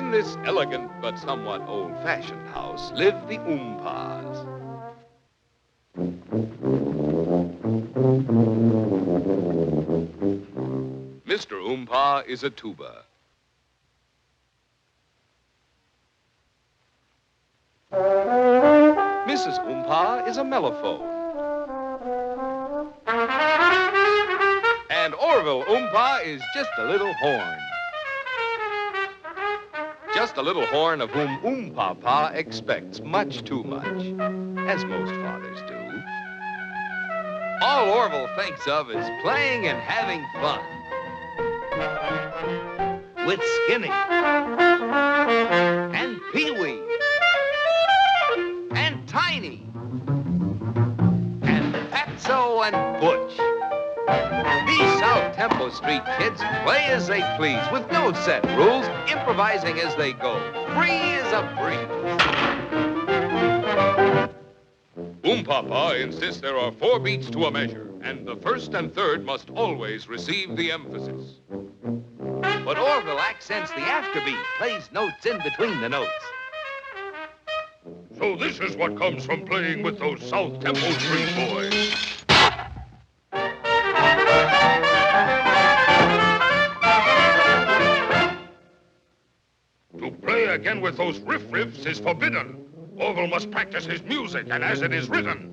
In this elegant but somewhat old-fashioned house live the Oompas. Mr. Oompa is a tuba. Mrs. Oompa is a mellophone. And Orville Oompa is just a little horn. Just a little horn of whom Oompapa expects much too much, as most fathers do. All Orville thinks of is playing and having fun. With Skinny, and Pee-wee, and Tiny, and Fatso and Butch. These South Temple Street kids play as they please, with no set rules, improvising as they go, free as a breeze. Oompapa insists there are 4 beats to a measure, and the first and third must always receive the emphasis. But Orville accents the afterbeat, plays notes in between the notes. So this is what comes from playing with those South Temple Street boys. To play again with those riff-riffs is forbidden. Orville must practice his music, and as it is written.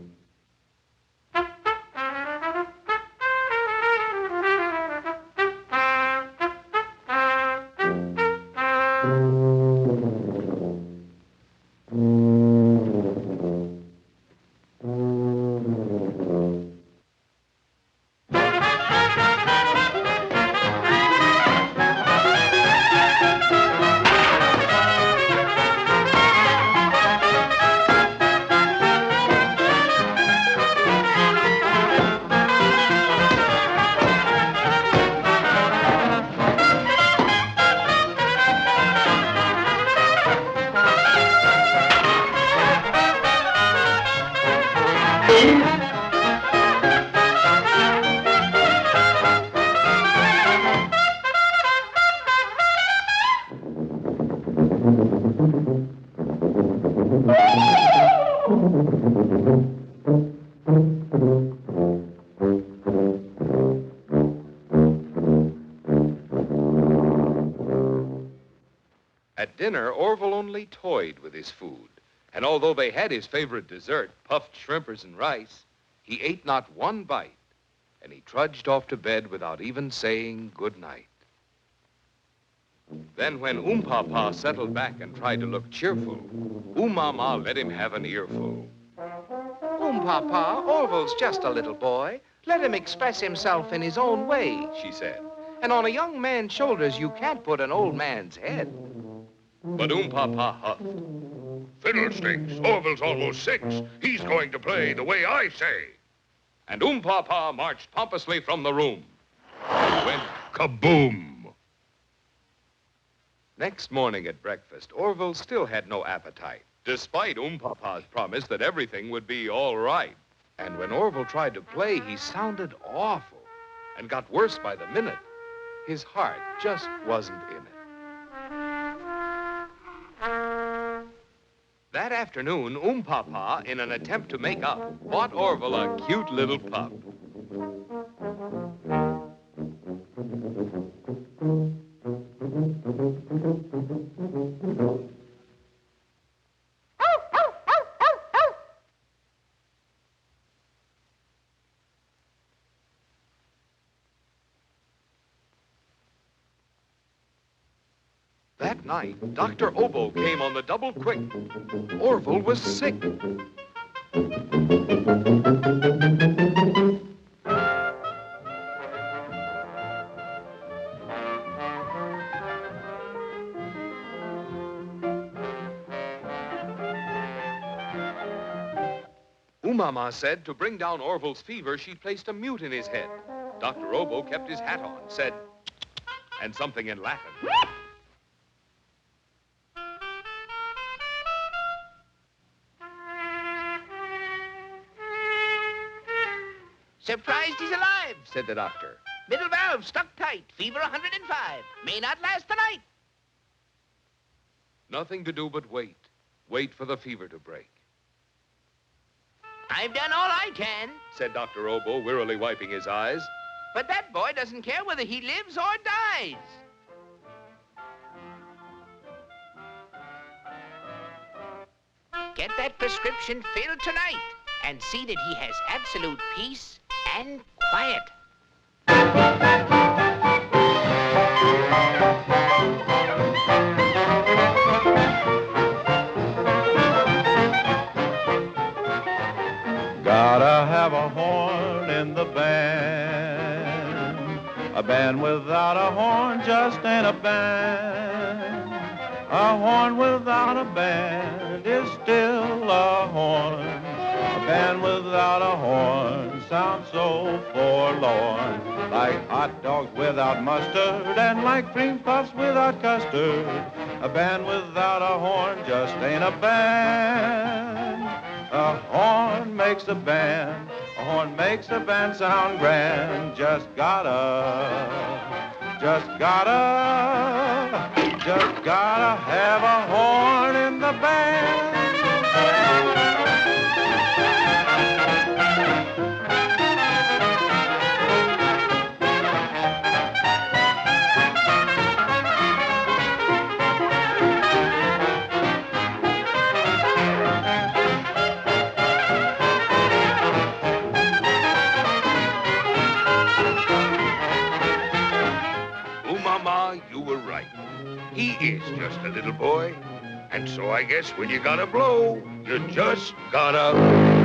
At dinner, Orville only toyed with his food. And although they had his favorite dessert, puffed shrimpers and rice, he ate not one bite, and he trudged off to bed without even saying good night. Then when Oompapa settled back and tried to look cheerful, Oomama let him have an earful. Oompapa, Orville's just a little boy. Let him express himself in his own way, She said. and on a young man's shoulders you can't put an old man's head. But Oompapa huffed. Fiddlesticks, Orville's almost 6. He's going to play the way I say. And Oompapa marched pompously from the room. And went Kaboom! Next morning at breakfast, Orville still had no appetite, despite Oompapa's promise that everything would be all right. And when Orville tried to play, he sounded awful and got worse by the minute. His heart just wasn't in it. That afternoon, Oompapa, in an attempt to make up, bought Orville a cute little pup. That night, Dr. Obo came on the double quick. Orville was sick. Oomama said to bring down Orville's fever, she placed a mute in his head. Dr. Obo kept his hat on, said, and something in Latin. Surprised he's alive, said the doctor. Middle valve stuck tight, fever 105. May not last the night. Nothing to do but wait. Wait for the fever to break. I've done all I can, Said Dr. Obo, wearily wiping his eyes. but that boy doesn't care whether he lives or dies. Get that prescription filled tonight and see that he has absolute peace and quiet. Gotta have a horn in the band. A band without a horn just ain't a band. A horn without a band is still a horn. A band without a horn sounds so forlorn. Like hot dogs without mustard and like cream puffs without custard. A band without a horn just ain't a band. A horn makes a band. A horn makes a band sound grand. Just gotta have a horn in the band. Oh, Mama, you were right. He is just a little boy. And so I guess when you gotta blow, you just gotta...